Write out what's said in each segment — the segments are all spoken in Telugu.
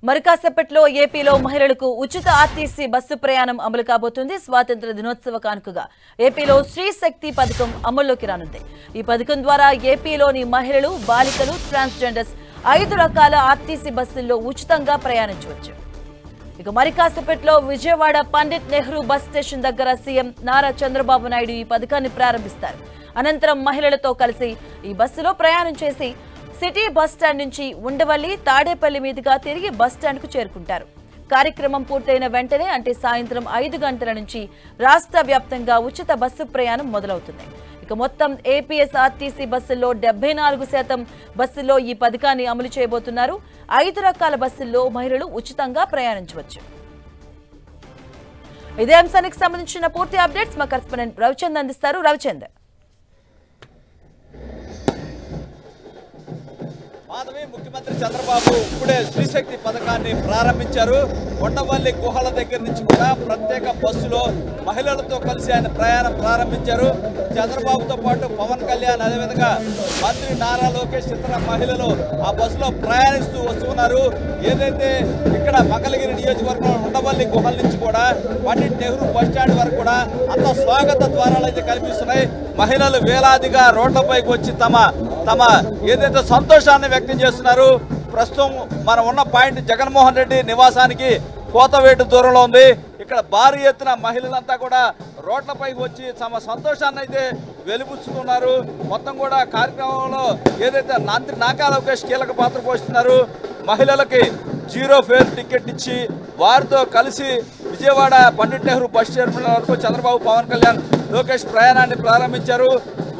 మరికాసేపట్లో ఏపీలో మహిళలకు ఉచిత ఆర్టీసీ బస్సు ప్రయాణం అమలు కాబోతుంది. స్వాతంత్ర దినోత్సవ కానుకగా ఏపీలో స్త్రీ శక్తి పథకం అమల్లోకి రానుంది. ఈ పథకం ద్వారా ఏపీలోని మహిళలు, బాలికలు, ట్రాన్స్జెండర్స్ 5 రకాల ఆర్టీసీ బస్సుల్లో ఉచితంగా ప్రయాణించవచ్చు. ఇక మరికాసేపట్లో విజయవాడ పండిట్ నెహ్రూ బస్ స్టేషన్ దగ్గర సీఎం నారా చంద్రబాబు నాయుడు ఈ పథకాన్ని ప్రారంభిస్తారు. అనంతరం మహిళలతో కలిసి ఈ బస్సులో ప్రయాణం చేసి సిటీ బస్ స్టాండ్ నుంచి ఉండవల్లి, తాడేపల్లి మీదుగా తిరిగి బస్ స్టాండ్ కు చేరుకుంటారు. కార్యక్రమం పూర్తయిన వెంటనే అంటే సాయంత్రం 5 గంటల నుంచి రాష్ట్ర వ్యాప్తంగా ఉచిత బస్సు ప్రయాణం మొదలవుతుంది. ఇక మొత్తం ఏపీఎస్ఆర్టీసీ బస్సుల్లో 74% బస్సుల్లో ఈ పథకాన్ని అమలు చేయబోతున్నారు. 5 రకాల బస్సుల్లో మహిళలు ఉచితంగా ప్రయాణించవచ్చు. ఇదే అంశానికి సంబంధించిన పూర్తి అప్డేట్స్ మా కరెస్పాండెంట్ రవిచంద్ అందిస్తారు. రవిచంద్, మాధవి, ముఖ్యమంత్రి చంద్రబాబు ఇప్పుడే శ్రీశక్తి పథకాన్ని ప్రారంభించారు. కొండవల్లి గుహల దగ్గర నుంచి కూడా ప్రత్యేక బస్సులో మహిళలతో కలిసి ఆయన ప్రయాణం ప్రారంభించారు. చంద్రబాబుతో పాటు పవన్ కళ్యాణ్, అదేవిధంగా మంత్రి నారా లోకేష్, ఇతర మహిళలు ఆ బస్సులో ప్రయాణిస్తూ వస్తున్నారు. ఏదైతే ఇక్కడ మంగళగిరి నియోజకవర్గంలో ఉండవల్లి గుహల నుంచి కూడా పండిట్ నెహ్రూ బస్ స్టాండ్ వరకు కూడా అంత స్వాగత ద్వారాలు అయితే కనిపిస్తున్నాయి. మహిళలు వేలాదిగా రోడ్లపైకి వచ్చి తమ ఏదైతే సంతోషాన్ని వ్యక్తం చేస్తున్నారు. ప్రస్తుతం మనం ఉన్న పాయింట్ జగన్మోహన్ రెడ్డి నివాసానికి కోతవేటు దూరంలో ఉంది. ఇక్కడ భారీ ఎత్తున మహిళలంతా కూడా రోడ్లపైకి వచ్చి తమ సంతోషాన్ని అయితే వెలిబుచ్చుతున్నారు. మొత్తం కూడా కార్యక్రమంలో ఏదైతే మంత్రి నారా లోకేష్ కీలక పాత్ర పోషిస్తున్నారు. మహిళలకి 0 ఫేర్ టికెట్ ఇచ్చి వారితో కలిసి విజయవాడ పండిట్ నెహ్రూ బస్ టెర్మినల్ వరకు చంద్రబాబు, పవన్ కళ్యాణ్, లోకేష్ ప్రయాణాన్ని ప్రారంభించారు.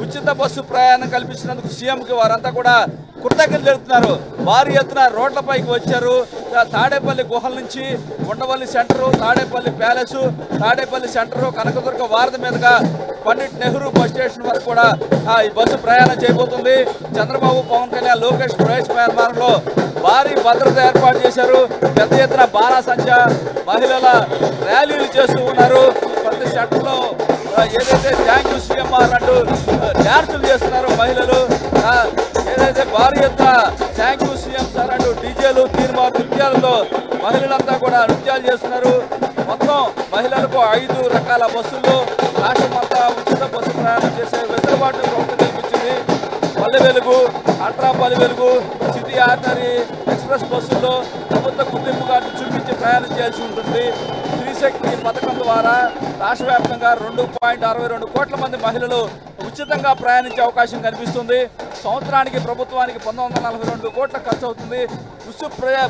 ఉచిత బస్సు ప్రయాణం కల్పించినందుకు సీఎంకి వారంతా కూడా కృతజ్ఞతలు తెలుపుతున్నారు. భారీ ఎత్తున రోడ్లపైకి వచ్చారు. తాడేపల్లి గుహల నుంచి Undavalli centre, Tadepalli palace, Tadepalli centre, Kanakadurga వారధి మీదుగా పండిట్ నెహ్రూ బస్ స్టేషన్ వరకు కూడా ఈ బస్సు ప్రయాణం చేయబోతుంది. చంద్రబాబు, పవన్ కళ్యాణ్, లోకేష్ ప్రవేశ భారీ భద్రత ఏర్పాటు చేశారు. పెద్ద ఎత్తున బాణాసంచా మహిళల ర్యాలీలు చేస్తూ ఉన్నారు. ప్రతి సెంటర్లో ఏదైతే థ్యాంక్ యూ సీఎంఆర్ అంటూ డ్యాన్సులు చేస్తున్నారు మహిళలు. ఏదైతే భారీ ఎత్తున థ్యాంక్ యూ సీఎం సార్ అంటూ డీజేలు, తీర్మార్ నృత్యాలతో మహిళలంతా కూడా నృత్యాలు చేస్తున్నారు. మొత్తం మహిళలకు 5 రకాల బస్సుల్లో రాష్ట్రమంతా ఉచిత బస్సు ప్రయాణం చేసే వెసులుబాటు ప్రభుత్వం కల్పించింది. Palle Velugu, ultra Palle Velugu, city ordinary express బస్సుల్లో ప్రభుత్వ గుర్తింపు కార్డు చూపించి ప్రయాణం చేయాల్సి ఉంటుంది. శ్రీశక్తి పథకం ద్వారా రాష్ట్ర వ్యాప్తంగా 2.62 కోట్ల మంది మహిళలు ఉచితంగా ప్రయాణించే అవకాశం కనిపిస్తుంది. సంవత్సరానికి ప్రభుత్వానికి 1942 కోట్ల ఖర్చు అవుతుంది.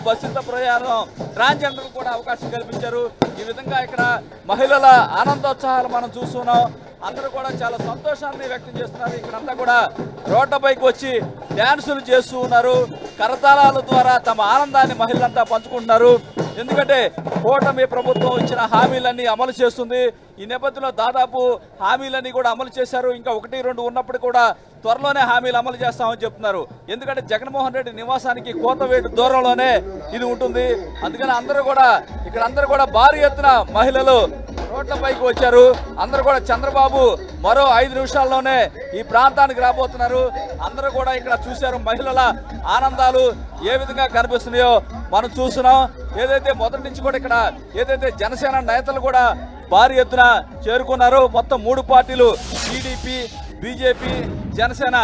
బస్సుల ప్రయాణం ట్రాన్స్జెండర్ కూడా అవకాశం కల్పించారు. ఈ విధంగా ఇక్కడ మహిళల ఆనందోత్సాహాలు మనం చూస్తున్నాం. అందరూ కూడా చాలా సంతోషాన్ని వ్యక్తం చేస్తున్నారు. ఇక్కడంతా కూడా రోడ్లపైకి వచ్చి డ్యాన్సులు చేస్తూ ఉన్నారు. కరతాళాల ద్వారా తమ ఆనందాన్ని మహిళలంతా పంచుకుంటున్నారు. ఎందుకంటే కూటమి ప్రభుత్వం ఇచ్చిన హామీలన్నీ అమలు చేస్తుంది. ఈ నేపథ్యంలో దాదాపు హామీలన్నీ కూడా అమలు చేశారు. ఇంకా 1-2 ఉన్నప్పుడు కూడా త్వరలోనే హామీలు అమలు చేస్తామని చెప్తున్నారు. ఎందుకంటే జగన్మోహన్ రెడ్డి నివాసానికి కోతవేటు దూరంలోనే ఇది ఉంటుంది. అందుకని అందరూ కూడా భారీ ఎత్తున మహిళలు రోడ్లపైకి వచ్చారు. అందరూ కూడా చంద్రబాబు మరో 5 నిమిషాల్లోనే ఈ ప్రాంతానికి రాబోతున్నారు. అందరూ కూడా ఇక్కడ చూశారు మహిళల ఆనందాలు ఏ విధంగా కనిపిస్తున్నాయో మనం చూస్తున్నాం. ఏదైతే మొదటి నుంచి కూడా ఇక్కడ ఏదైతే జనసేన నేతలు కూడా భారీ ఎత్తున చేరుకున్నారు. మొత్తం 3 పార్టీలు టీడీపీ, బీజేపీ, జనసేన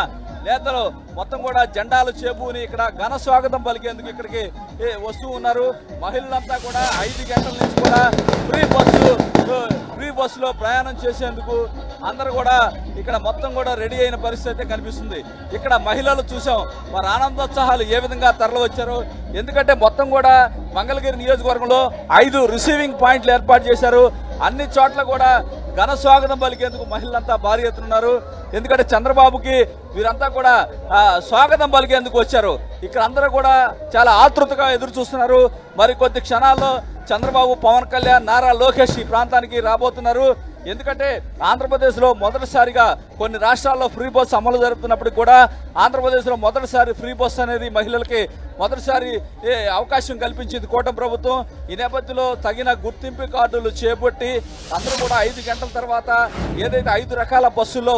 నేతలు మొత్తం కూడా జెండాలు చేపూని ఇక్కడ ఘన స్వాగతం పలికేందుకు ఇక్కడికి వస్తూ ఉన్నారు. మహిళలంతా కూడా 5 గంటల నుంచి కూడా ఫ్రీ బస్సులో ప్రయాణం చేసేందుకు అందరూ కూడా ఇక్కడ మొత్తం కూడా రెడీ అయిన పరిస్థితి అయితే కనిపిస్తుంది. ఇక్కడ మహిళలు చూసాం వారి ఆనందోత్సాహాలు ఏ విధంగా తరలి వచ్చారు. ఎందుకంటే మొత్తం కూడా మంగళగిరి నియోజకవర్గంలో 5 రిసీవింగ్ పాయింట్లు ఏర్పాటు చేశారు. అన్ని చోట్ల కూడా ఘన స్వాగతం పలికేందుకు మహిళలంతా భారీ ఎత్తున్నారు. ఎందుకంటే చంద్రబాబుకి వీరంతా కూడా స్వాగతం పలికేందుకు వచ్చారు. ఇక్కడ అందరూ కూడా చాలా ఆతృతగా ఎదురు చూస్తున్నారు. మరి కొద్ది క్షణాల్లో చంద్రబాబు, పవన్ కళ్యాణ్, నారా లోకేష్ ఈ ప్రాంతానికి రాబోతున్నారు. ఎందుకంటే ఆంధ్రప్రదేశ్లో మొదటిసారిగా కొన్ని రాష్ట్రాల్లో ఫ్రీ బస్ అమలు జరుపుతున్నప్పటికీ కూడా ఆంధ్రప్రదేశ్లో మొదటిసారి ఫ్రీ బస్ అనేది మహిళలకి మొదటిసారి అవకాశం కల్పించింది కూటమి ప్రభుత్వం. ఈ నేపథ్యంలో తగిన గుర్తింపు కార్డులు చేపట్టి అందరూ కూడా 5 గంటల తర్వాత ఏదైతే 5 రకాల బస్సుల్లో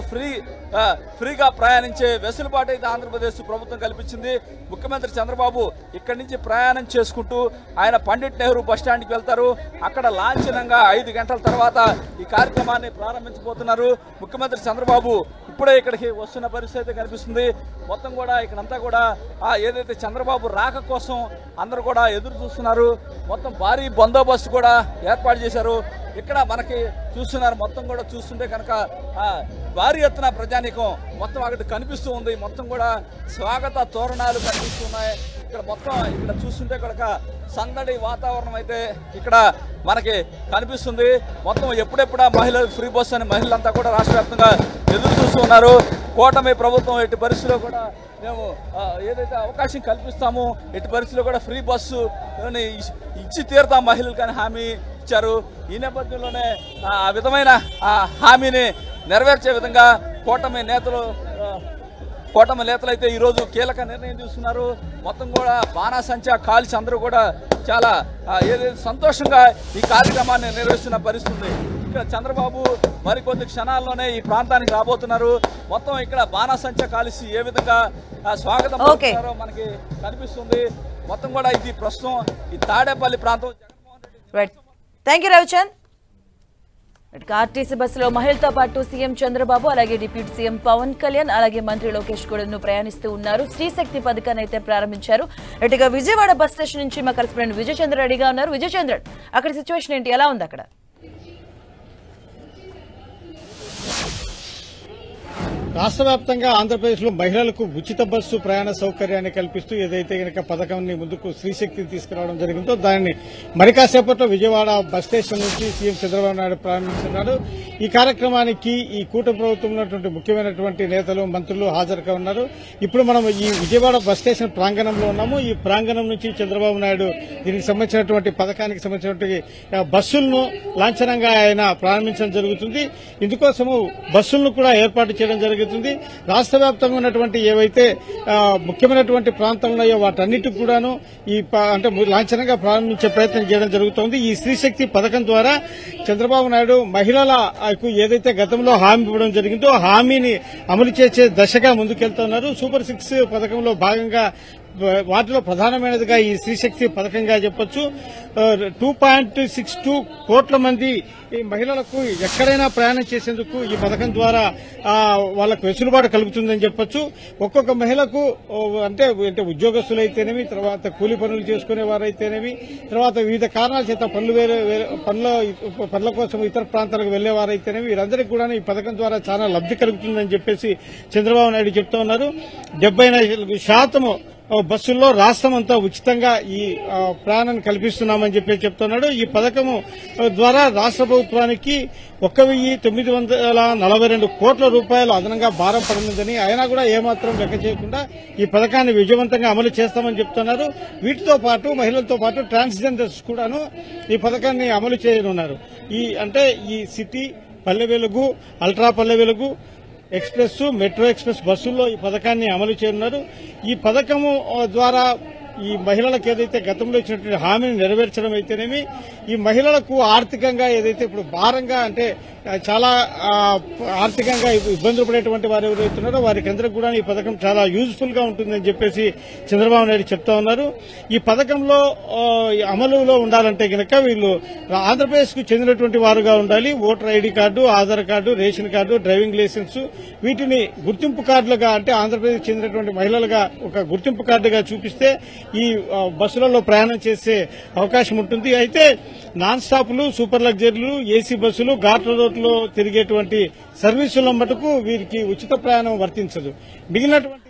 ఫ్రీగా ప్రయాణించే వెసులుబాటు అయితే ఆంధ్రప్రదేశ్ ప్రభుత్వం కల్పించింది. ముఖ్యమంత్రి చంద్రబాబు ఇక్కడి నుంచి ప్రయాణం చేసుకుంటూ ఆయన పండిట్ నెహ్రూ బస్టాండ్కి వెళ్తారు. అక్కడ లాంఛనంగా 5 గంటల తర్వాత ఈ కార్యక్రమాన్ని ప్రారంభించబోతున్నారు. ముఖ్యమంత్రి చంద్రబాబు ఇప్పుడే ఇక్కడికి వస్తున్న పరిస్థితి కనిపిస్తుంది. మొత్తం కూడా ఇక్కడంతా కూడా ఏదైతే చంద్రబాబు రాక కోసం అందరూ కూడా ఎదురు చూస్తున్నారు. మొత్తం భారీ బందోబస్తు కూడా ఏర్పాటు చేశారు. ఇక్కడ మనకి చూస్తున్నారు. మొత్తం కూడా చూస్తుంటే కనుక భారీ ఎత్తున ప్రజానీకం మొత్తం అక్కడ కనిపిస్తూ ఉంది. మొత్తం కూడా స్వాగత తోరణాలు కనిపిస్తున్నాయి. ఇక్కడ మొత్తం ఇక్కడ చూస్తుంటే కనుక సందడి వాతావరణం అయితే ఇక్కడ మనకి కనిపిస్తుంది. మొత్తం ఎప్పుడెప్పుడా మహిళలకు ఫ్రీ బస్సు అని మహిళలంతా కూడా రాష్ట్ర వ్యాప్తంగా ఎదురు చూస్తూ ఉన్నారు. కూటమి ప్రభుత్వం ఎట్టి పరిస్థితిలో కూడా మేము ఏదైతే అవకాశం కల్పిస్తామో ఎట్టి పరిస్థితిలో కూడా ఫ్రీ బస్సు ఇచ్చి తీరుతాం మహిళలకు అని హామీ ఇచ్చారు. ఈ నేపథ్యంలోనే ఆ విధమైన హామీని నెరవేర్చే విధంగా కూటమి నేతలు అయితే ఈరోజు కీలక నిర్ణయం తీసుకున్నారు. మొత్తం కూడా బాణాసంచా కాల్చి అందరూ కూడా చాలా ఏదైతే సంతోషంగా ఈ కార్యక్రమాన్ని నిర్వహిస్తున్న పరిస్థితి. ఇక్కడ చంద్రబాబు మరికొద్ది క్షణాల్లోనే ఈ ప్రాంతానికి రాబోతున్నారు. మొత్తం ఇక్కడ బాణాసంచా కాల్చి ఏ విధంగా స్వాగతం పలుకుతున్నారో మనకి కనిపిస్తుంది. మొత్తం కూడా ఇది ప్రస్తుతం ఈ తాడేపల్లి ప్రాంతం. Thank you Ravichand. ఆర్టీసీ బస్సులో మహిళలతో పాటు సీఎం చంద్రబాబు అలాగే డిప్యూటీ సీఎం పవన్ కళ్యాణ్ అలాగే మంత్రి లోకేష్ కూడా ప్రయాణిస్తూ ఉన్నారు. స్త్రీశక్తి పథకాన్ని అయితే ప్రారంభించారు. ఇటుగా విజయవాడ బస్ స్టేషన్ నుంచి మా కరెస్పాండెంట్ విజయచంద్ర రెడీగా ఉన్నారు. విజయచంద్రన్, అక్కడ సిచ్యువేషన్ ఏంటి, ఎలా ఉంది అక్కడ? రాష్ట్ర వ్యాప్తంగా ఆంధ్రప్రదేశ్లో మహిళలకు ఉచిత బస్సు ప్రయాణ సౌకర్యాన్ని కల్పిస్తూ ఏదైతే కనుక పథకాన్ని ముందుకు స్త్రీశక్తిని తీసుకురావడం జరిగిందో దాన్ని మరి కాసేపట్లో విజయవాడ బస్ స్టేషన్ నుంచి సీఎం చంద్రబాబు నాయుడు ప్రారంభిస్తున్నారు. ఈ కార్యక్రమానికి ఈ కూటమి ప్రభుత్వం ఉన్నటువంటి ముఖ్యమైనటువంటి నేతలు మంత్రులు హాజరుగా ఉన్నారు. ఇప్పుడు మనం ఈ విజయవాడ బస్ స్టేషన్ ప్రాంగణంలో ఉన్నాము. ఈ ప్రాంగణం నుంచి చంద్రబాబు నాయుడు దీనికి సంబంధించినటువంటి పథకానికి సంబంధించినటువంటి బస్సులను లాంఛనంగా ఆయన ప్రారంభించడం జరుగుతుంది. ఇందుకోసము బస్సులను కూడా ఏర్పాటు చేయడం జరుగుతుంది. రాష్ట్ర వ్యాప్తంగా ఉన్నటువంటి ఏవైతే ముఖ్యమైనటువంటి ప్రాంతాలు ఉన్నాయో వాటన్నిటికి కూడాను అంటే లాంఛనంగా ప్రారంభించే ప్రయత్నం చేయడం జరుగుతోంది. ఈ స్త్రీశక్తి పథకం ద్వారా చంద్రబాబు నాయుడు మహిళలకు ఏదైతే గతంలో హామీ ఇవ్వడం జరిగిందో హామీని అమలు చేసే దశగా ముందుకెళ్తున్నారు. సూపర్ 6 పథకంలో భాగంగా వాటిలో ప్రధానమైనదిగా ఈ స్త్రీశక్తి పథకంగా చెప్పొచ్చు. 2.62 కోట్ల మంది ఈ మహిళలకు ఎక్కడైనా ప్రయాణం చేసేందుకు ఈ పథకం ద్వారా వాళ్లకు వెసులుబాటు కలుగుతుందని చెప్పొచ్చు. ఒక్కొక్క మహిళకు అంటే ఉద్యోగస్తులైతేనేమి, తర్వాత కూలీ పనులు చేసుకునే వారైతేనేమి, తర్వాత వివిధ కారణాల చేత పనుల కోసం ఇతర ప్రాంతాలకు వెళ్లేవారైతేనేమి వీరందరికీ కూడా ఈ పథకం ద్వారా చాలా లబ్ది కలుగుతుందని చెప్పేసి చంద్రబాబు నాయుడు చెప్తా ఉన్నారు. 74% బస్సుల్లో రాష్ట్రం అంతా ఉచితంగా ఈ ప్రయాణాన్ని కల్పిస్తున్నామని చెప్పి చెప్తున్నాడు. ఈ పథకము ద్వారా రాష్ట్ర ప్రభుత్వానికి 1,942 కోట్ల రూపాయలు అదనంగా భారం పడిందని అయినా కూడా ఏమాత్రం లెక్క చేయకుండా ఈ పథకాన్ని విజయవంతంగా అమలు చేస్తామని చెప్తున్నారు. వీటితో పాటు మహిళలతో పాటు ట్రాన్స్జెండర్స్ కూడాను ఈ పథకాన్ని అమలు చేయనున్నారు. ఈ city, Palle Velugu, ultra Palle Velugu, express, metro express బస్సుల్లో ఈ పథకాన్ని అమలు చేయనున్నారు. ఈ పథకము ద్వారా ఈ మహిళలకు ఏదైతే గతంలో ఇచ్చినటువంటి హామీని నెరవేర్చడం అయితేనేమి, ఈ మహిళలకు ఆర్థికంగా ఏదైతే ఇప్పుడు భారంగా అంటే చాలా ఆర్థికంగా ఇబ్బందులు పడేటువంటి వారు ఎవరైతున్నారో వారికి అందరికీ కూడా ఈ పథకం చాలా యూజ్ఫుల్ గా ఉంటుందని చెప్పేసి చంద్రబాబు నాయుడు చెప్తా ఉన్నారు. ఈ పథకంలో అమలులో ఉండాలంటే గనక వీళ్ళు ఆంధ్రప్రదేశ్ కు చెందినటువంటి వారుగా ఉండాలి. Voter ID card, Aadhaar card, ration card, driving licence వీటిని గుర్తింపు కార్డులుగా అంటే ఆంధ్రప్రదేశ్ చెందినటువంటి మహిళలుగా ఒక గుర్తింపు కార్డుగా చూపిస్తే ఈ బస్సులలో ప్రయాణం చేసే అవకాశం ఉంటుంది. అయితే నాన్ స్టాప్లు, సూపర్ లగ్జరీలు, ఏసీ బస్సులు, ఘాట్ల రోడ్లో తిరిగేటువంటి సర్వీసుల మటుకు వీరికి ఉచిత ప్రయాణం వర్తించదు. మిగిలినటువంటి